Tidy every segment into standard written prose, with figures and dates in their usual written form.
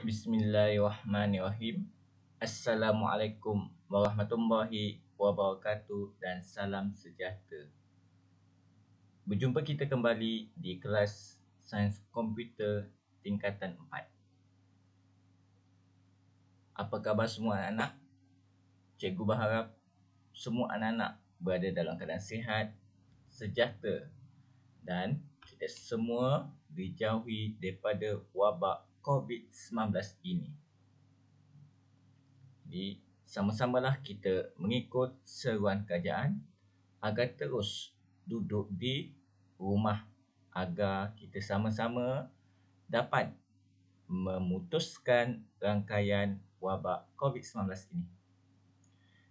Bismillahirrahmanirrahim. Assalamualaikum warahmatullahi wabarakatuh dan salam sejahtera. Berjumpa kita kembali di kelas Sains Komputer tingkatan 4. Apa khabar semua anak-anak? Cikgu berharap semua anak-anak berada dalam keadaan sihat, sejahtera dan kita semua dijauhi daripada wabak COVID-19 ini. Jadi, sama-samalah kita mengikut seruan kerajaan agar terus duduk di rumah agar kita sama-sama dapat memutuskan rangkaian wabak COVID-19 ini.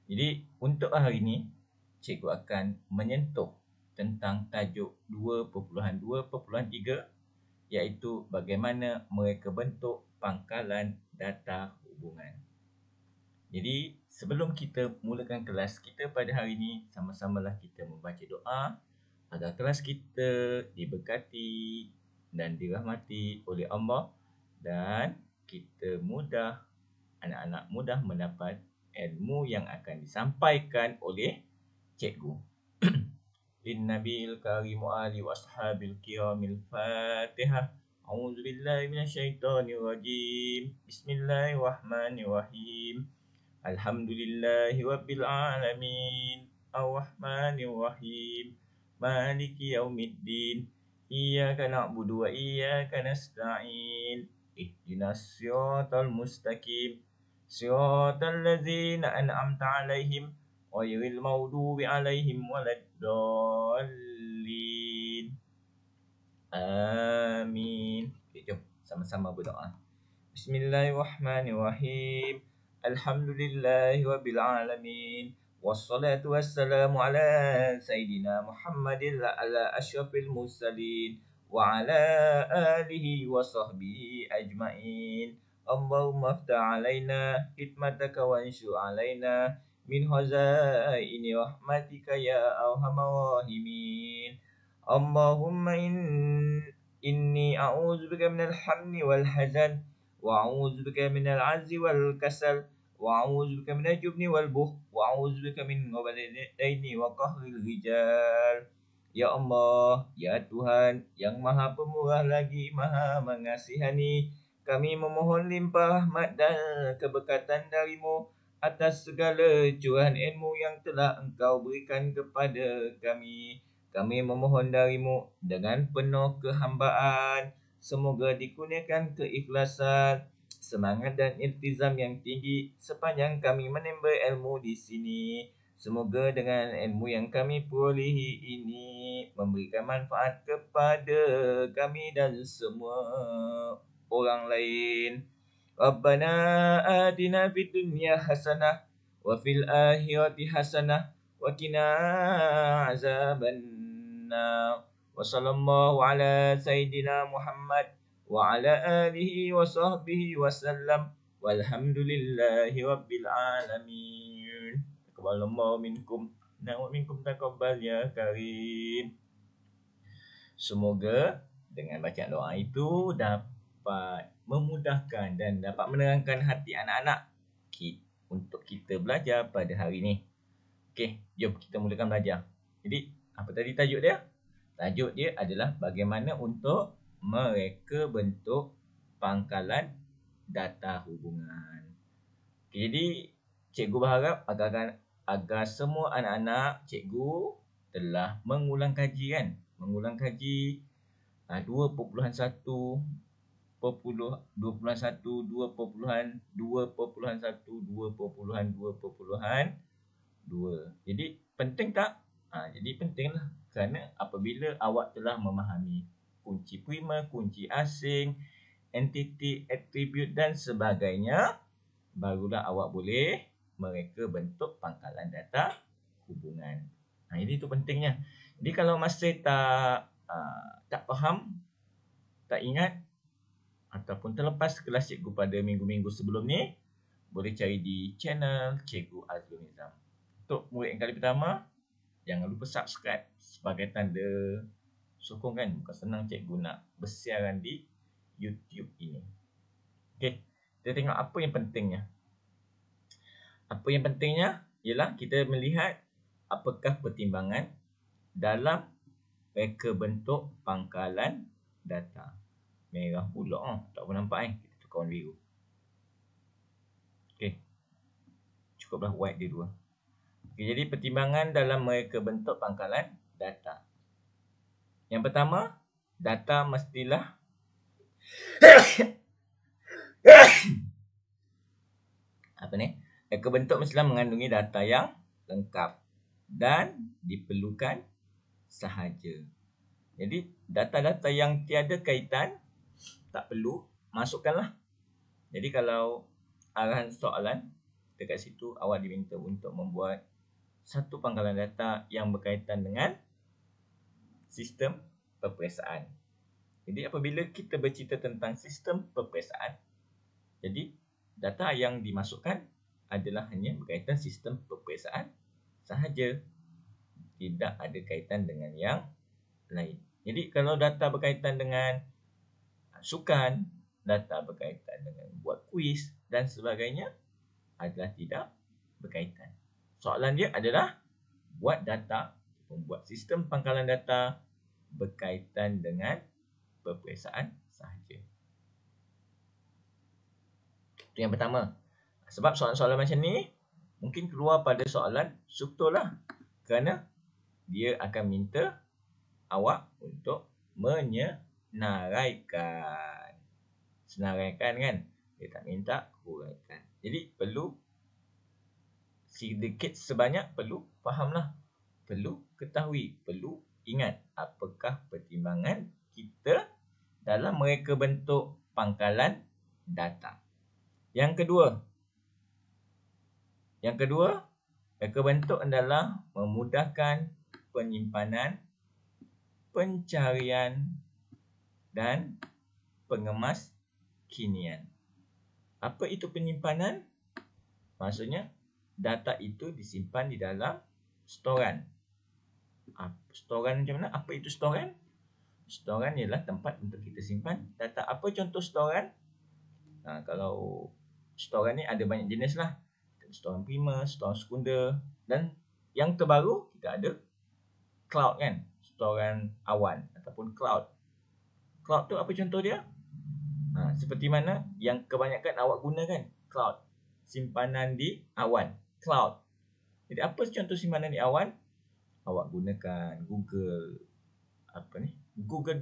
Jadi, untuk hari ini, cikgu akan menyentuh tentang tajuk 2.2.3 iaitu bagaimana mereka bentuk pangkalan data hubungan. Jadi, sebelum kita mulakan kelas kita pada hari ini, sama-samalah kita membaca doa agar kelas kita diberkati dan dirahmati oleh Allah dan kita anak-anak mudah mendapat ilmu yang akan disampaikan oleh cikgu. Linnabil karim ali wa ashabil kiramil Fatihah. A'udzu billahi minasyaitonir rajim. Bismillahirrahmanirrahim. Alhamdulillahi rabbil alamin. Ar-Rahmanir Rahim. Maliki yaumiddin. Iyyaka na'budu wa iyyaka nasta'in. Ihdinas siratal mustaqim. Siratal ladzina an'amta 'alaihim ghairil maghdubi 'alaihim waladdallin. Amin. Okay, jom sama-sama berdoa. Bismillahirrahmanirrahim. Alhamdulillahi rabbil alamin. Wassalatu wassalamu ala Sayyidina Muhammadin ala asyrafil mursalin wa ala alihi wa sahbihi ajma'in. Allahumma aftah alaina hikmataka wa ansyur alaina min hazaini rahmatika ya arhamar rahimin. Allahumma inni a'udzubika minal hammi wal hazan wa a'udzubika minal azzi wal kasal wa a'udzubika minal jubni wal bukhl wa a'udzubika min ghabalil daini wa qahril rijal. Ya Allah, ya Tuhan yang Maha Pemurah lagi Maha Mengasihani, kami memohon limpah rahmat dan keberkatan darimu atas segala curahan ilmu yang telah Engkau berikan kepada kami. Kami memohon darimu dengan penuh kehambaan, semoga dikurniakan keikhlasan, semangat dan iltizam yang tinggi sepanjang kami menimba ilmu di sini. Semoga dengan ilmu yang kami perolehi ini memberikan manfaat kepada kami dan semua orang lain. Rabbana atina fid dunya hasanah wa fil akhirati hasanah wa qina azabannar. Wa sallallahu ala sayyidina Muhammad wa ala alihi wa sahbihi wa sallam. Walhamdulillahi rabbil alamin. Taqabbalallahu minkum wa minkum taqabbal ya karim. Semoga dengan bacaan doa itu dapat memudahkan dan dapat menerangkan hati anak-anak untuk kita belajar pada hari ini. Okey, jom kita mulakan belajar. Jadi, apa tadi tajuk dia? Tajuk dia adalah bagaimana untuk mereka bentuk pangkalan data hubungan. Okay, jadi, cikgu berharap agar semua anak-anak cikgu telah mengulang kaji kan? Mengulang kaji 2.1, 2.1, 2.1, 2.1, 2.2. Jadi penting tak? Jadi pentinglah kerana apabila awak telah memahami kunci primer, kunci asing, entiti, atribut dan sebagainya, barulah awak boleh mereka bentuk pangkalan data hubungan. Jadi itu pentingnya. Jadi kalau masih tak faham, tak ingat ataupun terlepas kelas cikgu pada minggu-minggu sebelum ni, boleh cari di channel Cikgu Azlul Nizam. Untuk murid yang kali pertama, jangan lupa subscribe sebagai tanda sokongan. Bukan senang cikgu nak bersiaran di YouTube ini. Okey, Kita tengok apa yang pentingnya. Apa yang pentingnya ialah kita melihat apakah pertimbangan dalam reka bentuk pangkalan data. Merah pula. Tak pun nampak kita tukar warna biru. Okey. Cukuplah white dia dua. Okay, jadi pertimbangan dalam mereka bentuk pangkalan data. Yang pertama, data mestilah reka bentuk mestilah mengandungi data yang lengkap dan diperlukan sahaja. Jadi data-data yang tiada kaitan tak perlu masukkanlah. Jadi kalau arahan soalan dekat situ, awak diminta untuk membuat satu pangkalan data yang berkaitan dengan sistem peperiksaan. Jadi apabila kita bercerita tentang sistem peperiksaan, jadi data yang dimasukkan adalah hanya berkaitan sistem peperiksaan sahaja. Tidak ada kaitan dengan yang lain. Jadi kalau data berkaitan dengan sukan, data berkaitan dengan buat kuis dan sebagainya adalah tidak berkaitan. Soalan dia adalah buat data, membuat sistem pangkalan data berkaitan dengan peperiksaan sahaja. Itu yang pertama. Sebab soalan-soalan macam ni mungkin keluar pada soalan struktur lah. Kerana dia akan minta awak untuk menyenaraikan. Senaraikan kan? Dia tak minta huraikan. Jadi perlu sedikit sebanyak perlu fahamlah. Perlu ketahui, perlu ingat apakah pertimbangan kita dalam mereka bentuk pangkalan data. Yang kedua, reka bentuk adalah memudahkan penyimpanan, pencarian dan pengemaskinian. Apa itu penyimpanan? Maksudnya data itu disimpan di dalam storan. Storan macam mana? Apa itu storan? Storan ialah tempat untuk kita simpan data. Apa contoh storan? Kalau storan ni ada banyak jenis lah. Storan primer, storan sekunder, dan yang terbaru kita ada cloud kan, storan awan ataupun cloud. Cloud tu apa contoh dia? Seperti mana yang kebanyakan awak gunakan, cloud, simpanan di awan, cloud. Jadi apa contoh simpanan di awan? Awak gunakan Google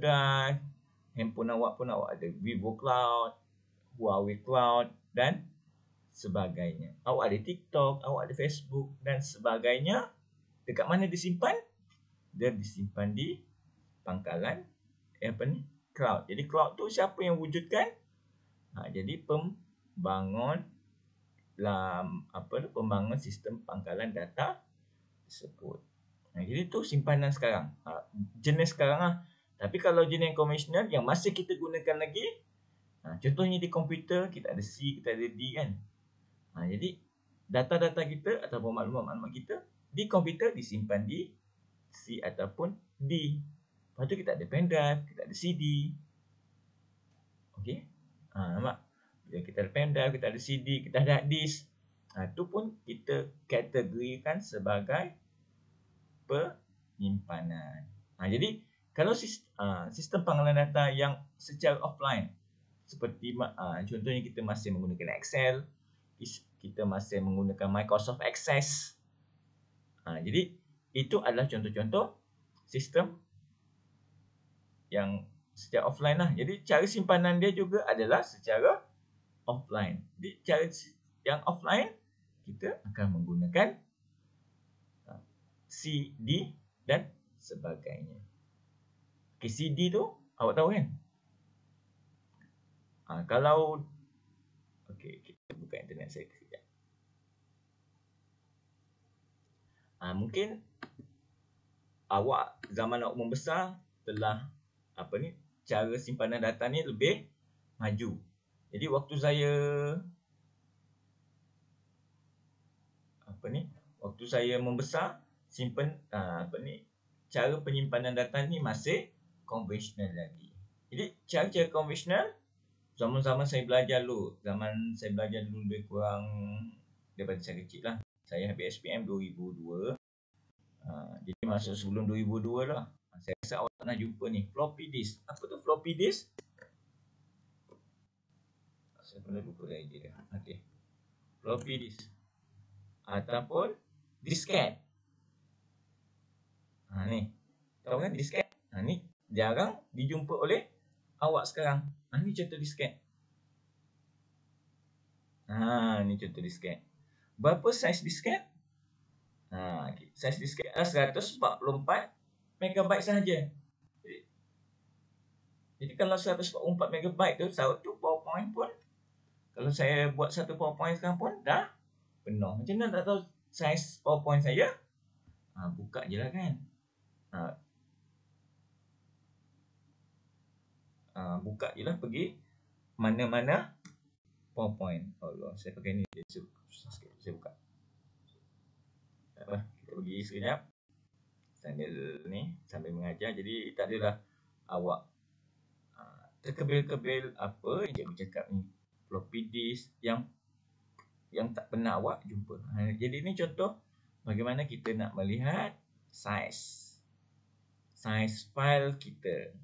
Drive, handphone awak pun awak ada Vivo Cloud, Huawei Cloud dan sebagainya. Awak ada TikTok, awak ada Facebook dan sebagainya. Dekat mana disimpan? Dia disimpan di pangkalan cloud. Jadi cloud tu siapa yang wujudkan? Jadi pembangun sistem pangkalan data tersebut. Jadi tu simpanan sekarang. Jenis sekarang lah. Tapi kalau jenis konvensional yang masih kita gunakan lagi, contohnya di komputer kita ada C, kita ada D kan. Jadi data-data kita ataupun maklumat-maklumat kita di komputer disimpan di C ataupun D. Lepas tu kita ada pendrive, kita ada CD. Okey. Nampak? Bila kita ada pendrive, kita ada CD, kita ada hard disk. Tu pun kita kategorikan sebagai penyimpanan. Jadi kalau sistem pangkalan data yang secara offline, seperti contohnya kita masih menggunakan Excel, kita masih menggunakan Microsoft Access. Jadi itu adalah contoh-contoh sistem yang secara offline lah. Jadi cara simpanan dia juga adalah secara offline. Jadi cara yang offline kita akan menggunakan CD dan sebagainya. Okay, CD tu awak tahu kan? Kalau kita buka internet saya sekejap. Mungkin awak zaman awak membesar telah cara simpanan data ni lebih maju. Jadi waktu saya membesar, cara penyimpanan data ni masih konvensional lagi. Jadi cara-cara konvensional zaman-zaman saya belajar dulu. Zaman saya belajar dulu lebih kurang daripada saya kecil lah. Saya habis SPM 2002. Jadi masuk sebelum 2002 lah. Saya rasa awak pernah jumpa ni, floppy disk. Apa tu floppy disk? Saya pernah lupa dah idea dia. Okey. Floppy disk ataupun disket. Ni. Tahu kan disket? Ni jarang dijumpa oleh awak sekarang. Ni contoh disket. Ni contoh disket. Berapa saiz disket? Saiz disket 144 MB sahaja. Jadi kalau 144 MB tu, satu PowerPoint pun, kalau saya buat satu PowerPoint sekarang pun dah penuh. Macam mana tak tahu saiz PowerPoint saya? Buka je lah kan. Buka je lah, pergi mana-mana PowerPoint. Allah, saya pakai ni susah sikit. Saya buka. Tak apa, kita pergi sekejap sambil mengajar. Jadi tak adalah awak terkebil-kebil apa yang cikgu cakap ni, floppy disk yang tak pernah awak jumpa. Jadi ni contoh bagaimana kita nak melihat saiz file kita.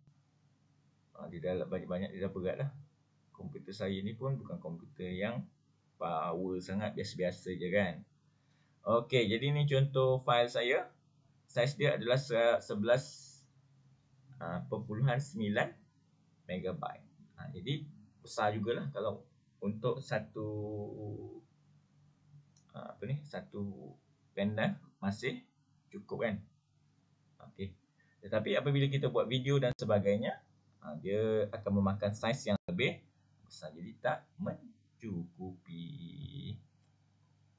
Dia dah banyak-banyak, dia dah berat lah. Komputer saya ni pun bukan komputer yang power sangat, biasa-biasa je kan. Okey, jadi ni contoh file saya. Saiz dia adalah 11.9 MB. Jadi besar jugalah kalau untuk satu pendrive masih cukup kan. Okey. Tetapi apabila kita buat video dan sebagainya, dia akan memakan saiz yang lebih besar, jadi tak mencukupi.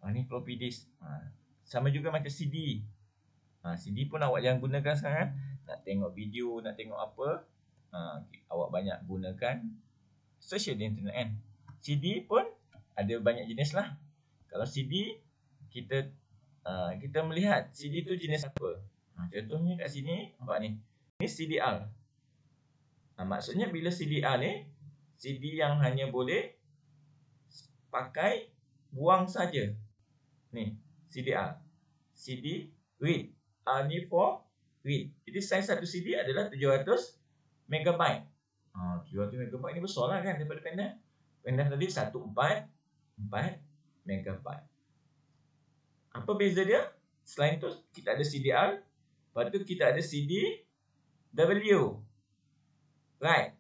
Ni floppy disk. Sama juga macam CD. CD pun awak jangan gunakan sekarang. Nak tengok video, nak tengok apa, awak banyak gunakan search di internet kan. CD pun ada banyak jenis lah. Kalau CD, kita melihat CD tu jenis apa. Contohnya kat sini, nampak ni. Ni CDR. Maksudnya bila CDR ni, CD yang hanya boleh pakai buang saja. Ni, CDR. CD read. Ni for read. Jadi saiz satu CD adalah 700 MB. 700 MB ni besar lah kan daripada pendrive. Pendrive tadi 144 MB. Apa beza dia? Selain tu, kita ada CDR. Lepas tu kita ada CDW. Right.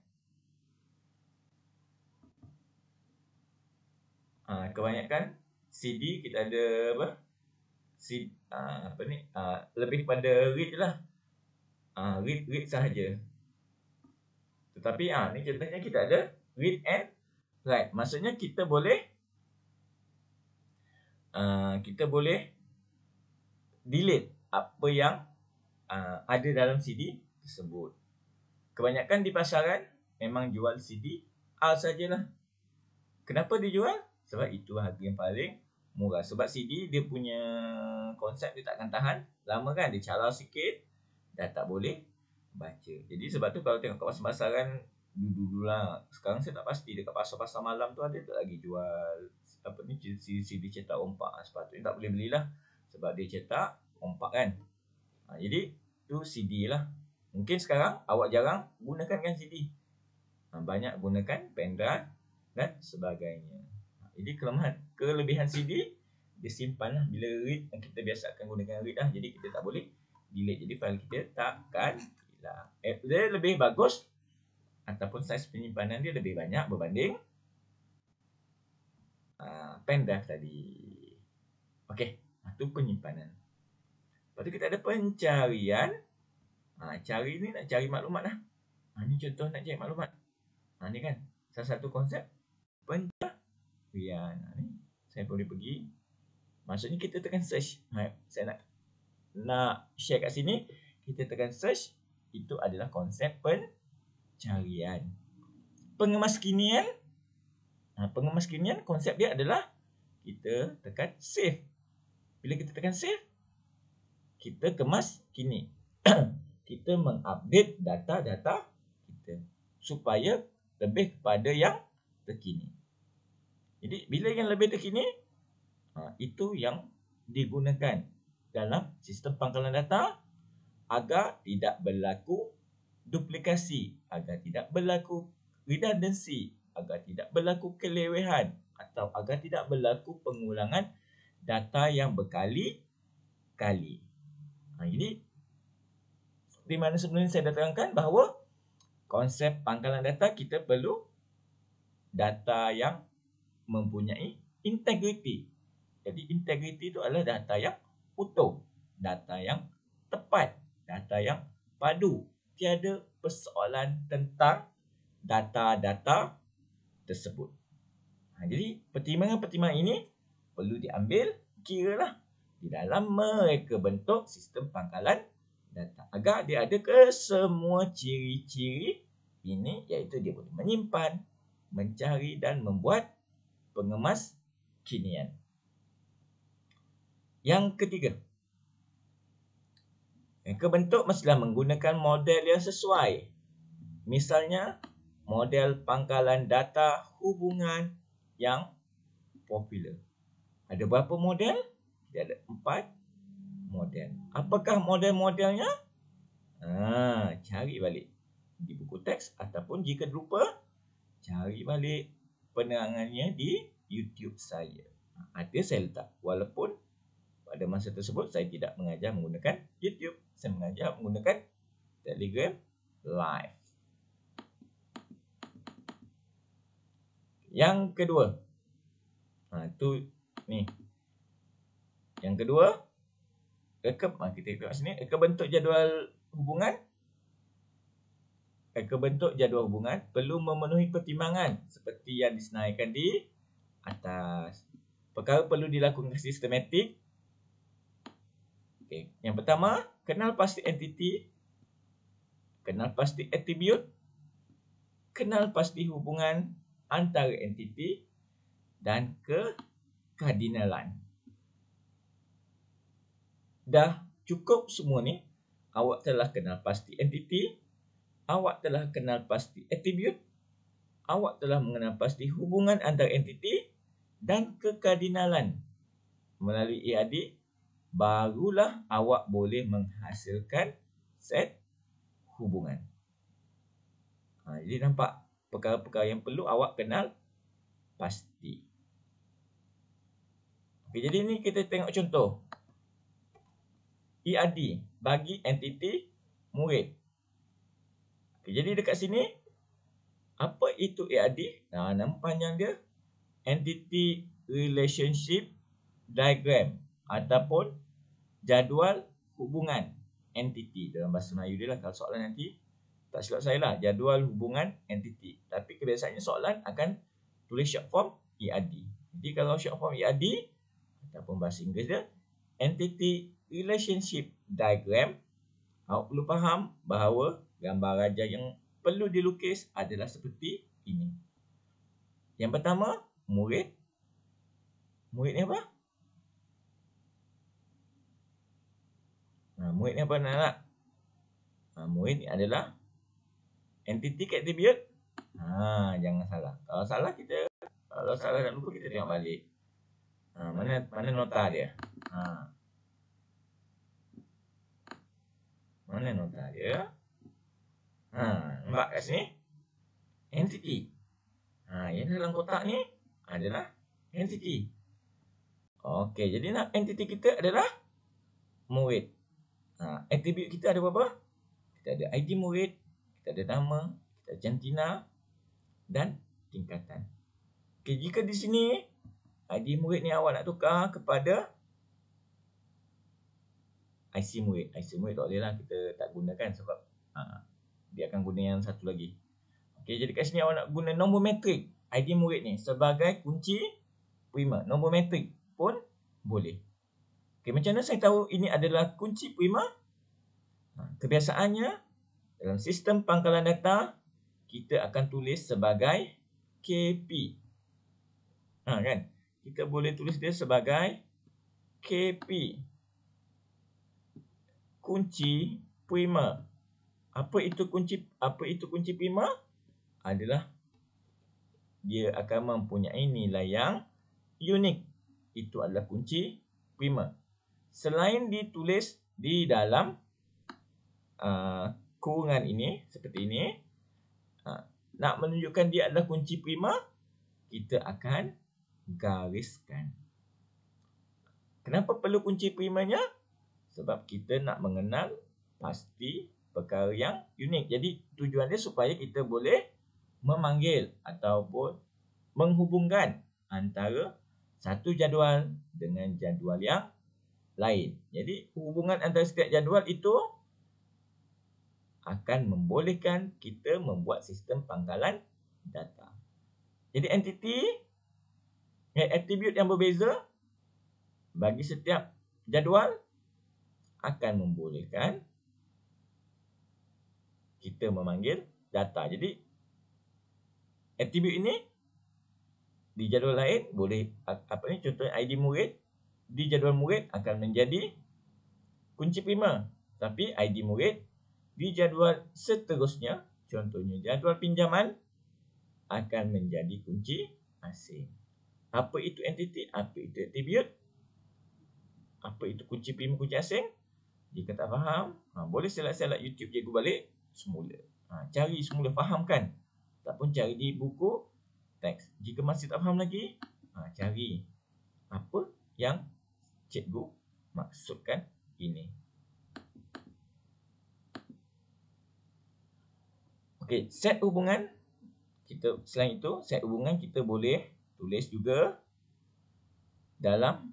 Kebanyakan CD kita ada apa? Lebih pada read lah. Read sahaja. Tetapi ni contohnya kita ada read and write. Maksudnya kita boleh delete apa yang ada dalam CD tersebut. Kebanyakan di pasaran memang jual CD R sajalah. Kenapa dijual? Sebab itu harga yang paling murah. Sebab CD dia punya konsep dia takkan tahan lama kan. Dia calar sikit dah tak boleh baca. Jadi sebab tu kalau tengok kat pasar-pasaran dulu lah. Sekarang saya tak pasti dekat pasar-pasar malam tu ada tak lagi jual CD cetak rompak. Sepatutnya tak boleh belilah sebab dia cetak rompak kan. Jadi tu CD lah. Mungkin sekarang awak jarang gunakan kan CD. Banyak gunakan pendrive dan sebagainya. Jadi kelebihan CD, dia simpan lah. Bila read, kita biasa akan gunakan read lah. Jadi kita tak boleh delete. Jadi file kita takkan hilang. Dia lebih bagus ataupun saiz penyimpanan dia lebih banyak berbanding pendrive tadi. Okey, itu penyimpanan. Lepas tu kita ada pencarian. Cari ni nak cari maklumat lah. Ni contoh nak cari maklumat. Ni kan salah satu konsep pencarian. Ni saya boleh pergi. Maksudnya kita tekan search. Saya nak share kat sini. Kita tekan search. Itu adalah konsep pencarian. Pengemaskinian. Pengemaskinian konsep dia adalah kita tekan save. Bila kita tekan save, kita kemas kini. Kita mengupdate data-data kita supaya lebih kepada yang terkini. Jadi bila yang lebih terkini, itu yang digunakan dalam sistem pangkalan data agar tidak berlaku duplikasi, agar tidak berlaku redundancy, agar tidak berlaku kelewehan atau agar tidak berlaku pengulangan data yang berkali-kali. Jadi seperti mana sebelum ini saya dah terangkan bahawa konsep pangkalan data, kita perlu data yang mempunyai integriti. Jadi integriti itu adalah data yang utuh, data yang tepat, data yang padu. Tiada persoalan tentang data-data tersebut. Jadi pertimbangan-pertimbangan ini perlu diambil kira lah di dalam mereka bentuk sistem pangkalan data, agar dia ada kesemua ciri-ciri ini, iaitu dia boleh menyimpan, mencari dan membuat pengemas kinian. Yang ketiga, mereka bentuk mestilah menggunakan model yang sesuai. Misalnya, model pangkalan data hubungan yang popular. Ada berapa model? Dia ada 4 model. Apakah model-modelnya? Cari balik di buku teks ataupun jika lupa, cari balik penerangannya di YouTube saya. Ada saya letak. Walaupun pada masa tersebut saya tidak mengajar menggunakan YouTube. Saya mengajar menggunakan Telegram Live. Yang kedua. Yang kedua, kita tengok sini, reka bentuk jadual hubungan. Reka bentuk jadual hubungan perlu memenuhi pertimbangan seperti yang disenaraikan di atas. Perkara perlu dilakukan sistematik. Yang pertama, kenal pasti entiti, kenal pasti atribut, kenal pasti hubungan antara entiti dan kekardinalan. Dah cukup semua ni, awak telah kenal pasti entiti, awak telah kenal pasti atribut, awak telah mengenal pasti hubungan antara entiti dan kekardinalan. Melalui EAD, barulah awak boleh menghasilkan set hubungan. Jadi nampak perkara-perkara yang perlu awak kenal pasti. Jadi ni kita tengok contoh. EAD bagi entiti murid. Jadi dekat sini, apa itu EAD? Nama panjang dia Entity Relationship Diagram ataupun jadual hubungan entiti. Dalam bahasa Melayu dia lah, kalau soalan nanti tak silap saya lah, jadual hubungan entiti. Tapi kebiasaannya soalan akan tulis short form EAD. Jadi kalau short form EAD ataupun bahasa Inggeris dia Entity Relationship Diagram, awak perlu faham bahawa gambar raja yang perlu dilukis adalah seperti ini. Yang pertama, murid. Murid ni apa? Murid ni apa nak? Murid ni adalah entiti ke atribut. Jangan salah. Kalau salah dan lupa, kita tengok balik. Mana nota dia? Mana nota dia? Nampak kat sini? Entity. Yang dalam kotak ni adalah entity. Okey, jadi nak entity kita adalah murid. Atribut kita ada berapa? Kita ada ID murid, kita ada nama, kita ada jantina dan tingkatan. Okey, jika di sini ID murid ni awak nak tukar kepada IC murid. IC murid tak boleh lah, kita tak gunakan sebab dia akan guna yang satu lagi. Okey, jadi kat sini awak nak guna nombor metrik ID murid ni sebagai kunci prima. Nombor metrik pun boleh. Okey, macam mana saya tahu ini adalah kunci prima? Kebiasaannya dalam sistem pangkalan data kita akan tulis sebagai KP. Kan? Kita boleh tulis dia sebagai KP. Kunci prima. Apa itu kunci prima? Adalah dia akan mempunyai nilai yang unik. Itu adalah kunci prima. Selain ditulis di dalam kurungan ini, seperti ini, nak menunjukkan dia adalah kunci prima, kita akan gariskan. Kenapa perlu kunci primanya? Sebab kita nak mengenal pasti perkara yang unik. Jadi tujuan dia supaya kita boleh memanggil ataupun menghubungkan antara satu jadual dengan jadual yang lain. Jadi hubungan antara setiap jadual itu akan membolehkan kita membuat sistem pangkalan data. Jadi attribute yang berbeza bagi setiap jadual akan membolehkan kita memanggil data. Jadi attribute ini di jadual lain boleh contohnya ID murid di jadual murid akan menjadi kunci prima, tapi ID murid di jadual seterusnya, contohnya jadual pinjaman, akan menjadi kunci asing. Apa itu entity? Apa itu attribute? Apa itu kunci prima, kunci asing? Jika tak faham, boleh select YouTube cikgu balik semula. Cari semula, fahamkan. Ataupun cari di buku teks. Jika masih tak faham lagi, cari apa yang cikgu maksudkan ini. Okey, set hubungan. Selain itu, set hubungan kita boleh tulis juga dalam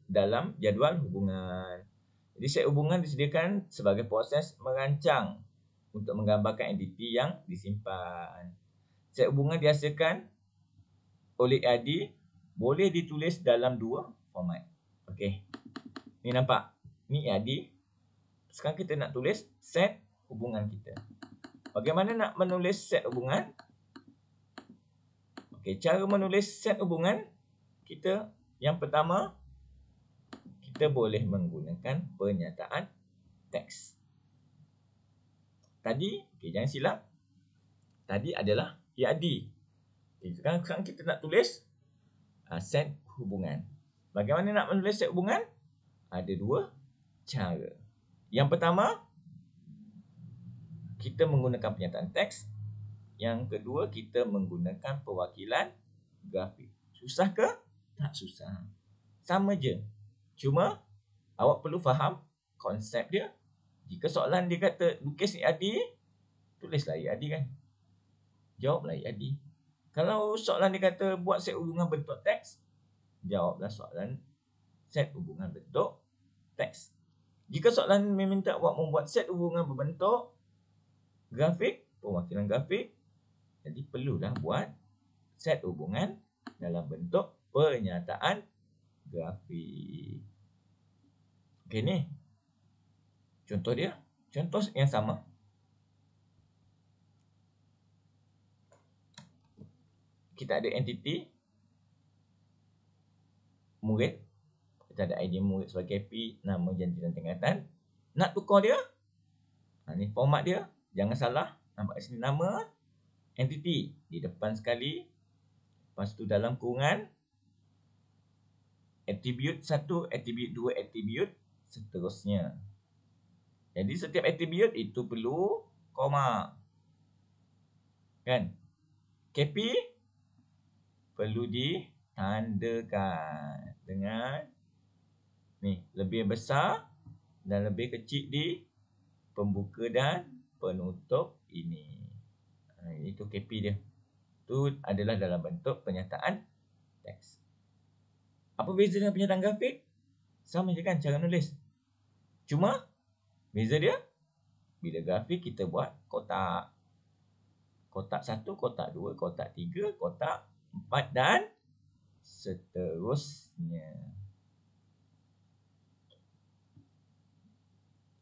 dalam jadual hubungan. Jadi set hubungan disediakan sebagai proses merancang untuk menggambarkan entiti yang disimpan. Set hubungan dihasilkan oleh AD boleh ditulis dalam dua format. Okey. Ni nampak. Ni AD. Sekarang kita nak tulis set hubungan kita. Bagaimana nak menulis set hubungan? Okey, cara menulis set hubungan kita, yang pertama, kita boleh menggunakan pernyataan teks. Tadi, jangan silap. Tadi adalah IAD. Sekarang kita nak tulis set hubungan. Bagaimana nak menulis set hubungan? Ada dua cara. Yang pertama, kita menggunakan pernyataan teks. Yang kedua, kita menggunakan perwakilan grafik. Susah ke? Tak susah. Sama je. Cuma, awak perlu faham konsep dia. Jika soalan dia kata lukis IAD, tulislah IAD kan. Jawablah IAD. Kalau soalan dia kata buat set hubungan bentuk teks, jawablah soalan set hubungan bentuk teks. Jika soalan meminta awak membuat set hubungan berbentuk grafik, perwakilan grafik, jadi perlulah buat set hubungan dalam bentuk pernyataan grafik. Okey, ni contoh dia. Contoh yang sama. Kita ada entiti murid. Kita ada ID murid sebagai KP, nama, janji dan tingkatan. Nak tukar dia, ni format dia. Jangan salah. Nampak sini nama, entiti di depan sekali. Lepas tu dalam kurungan, attribute 1, attribute 2, attribute seterusnya. Jadi setiap attribute itu perlu koma. Kan? KP perlu ditandakan dengan ni, lebih besar dan lebih kecil di pembuka dan penutup ini. Itu KP dia. Itu adalah dalam bentuk pernyataan teks. Apa beza dengan pernyataan grafik? Sama je kan cara nulis. Cuma beza dia, bila grafik kita buat kotak. Kotak 1, kotak 2, kotak 3, kotak 4 dan seterusnya.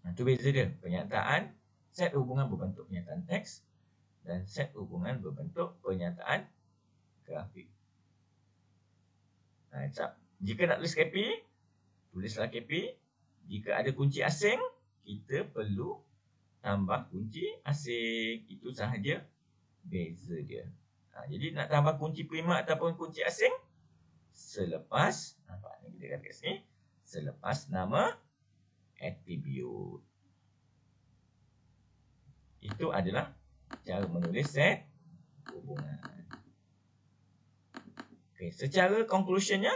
Itu beza dia. Pernyataan, set hubungan berbentuk pernyataan teks dan set hubungan berbentuk pernyataan grafik. Jika nak tulis KP, tulislah KP. Jika ada kunci asing, kita perlu tambah kunci asing. Itu sahaja beza dia. Jadi nak tambah kunci primat ataupun kunci asing selepas, nampak ni kita kata kat sini, selepas nama attribute. Itu adalah cara menulis set hubungan. Okay, secara conclusionnya,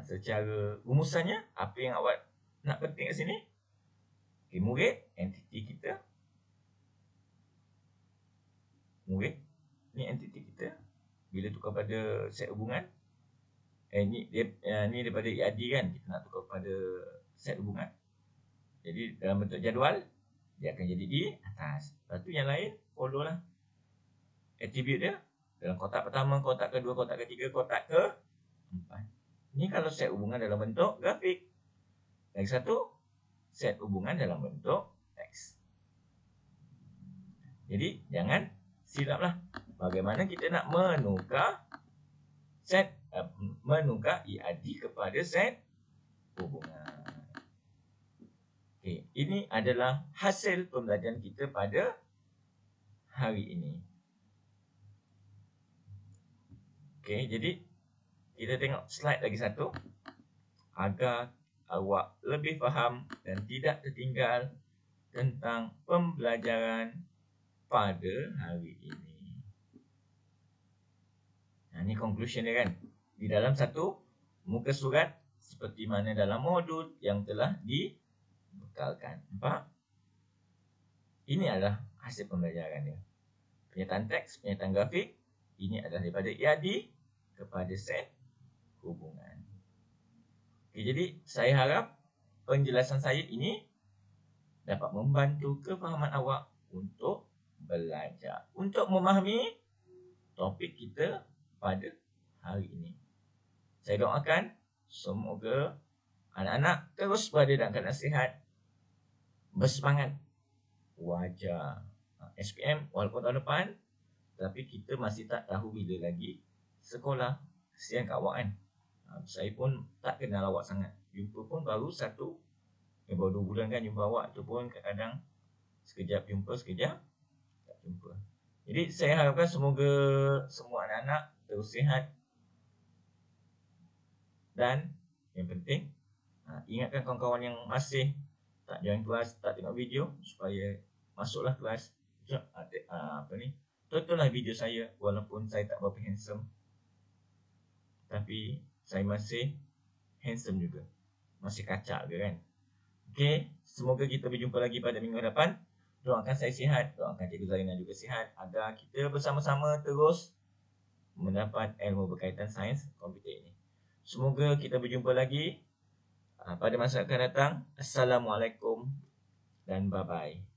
secara rumusannya, apa yang awak nak petik kat sini? Okay, murid, entiti kita. Murid, ni entiti kita. Bila tukar pada set hubungan, ni daripada EAD kan, kita nak tukar pada set hubungan. Jadi dalam bentuk jadual, dia akan jadi di atas. Lepas tu yang lain, follow lah attribute dia. Dalam kotak pertama, kotak kedua, kotak ketiga, kotak keempat. Ni kalau set hubungan dalam bentuk grafik. Lagi satu, set hubungan dalam bentuk teks. Jadi jangan silaplah. Bagaimana kita nak menukar menukar EAD kepada set hubungan. Okay, ini adalah hasil pembelajaran kita pada hari ini. Okay, jadi kita tengok slide lagi satu agar awak lebih faham dan tidak tertinggal tentang pembelajaran pada hari ini. Ini conclusion dia kan. Di dalam satu muka surat seperti mana dalam modul yang telah dibekalkan. Nampak? Ini adalah hasil pembelajaran dia. Penyataan teks, penyataan grafik. Ini adalah daripada EAD kepada set hubungan. Okay, jadi saya harap penjelasan saya ini dapat membantu kefahaman awak untuk belajar, untuk memahami topik kita pada hari ini. Saya doakan semoga anak-anak terus berada dalam keadaan sihat, bersemangat, wajar SPM walaupun tahun depan, tapi kita masih tak tahu bila lagi sekolah. Kesian kat awak kan. Saya pun tak kenal awak sangat. Jumpa pun baru baru 2 bulan kan jumpa awak. Tu pun kadang-kadang sekejap jumpa, sekejap tak jumpa. Jadi saya harapkan semoga semua anak-anak terus sihat. Dan yang penting, ingatkan kawan-kawan yang masih tak join kelas, tak tengok video, supaya masuklah kelas. Tontonlah video saya. Walaupun saya tak berapa handsome, tapi saya masih handsome juga. Masih kacak ke kan. Okay, semoga kita berjumpa lagi pada minggu depan. Doakan saya sihat, doakan Cikgu Zarina juga sihat, agar kita bersama-sama terus mendapat ilmu berkaitan sains komputer ini. Semoga kita berjumpa lagi pada masa akan datang. Assalamualaikum dan bye-bye.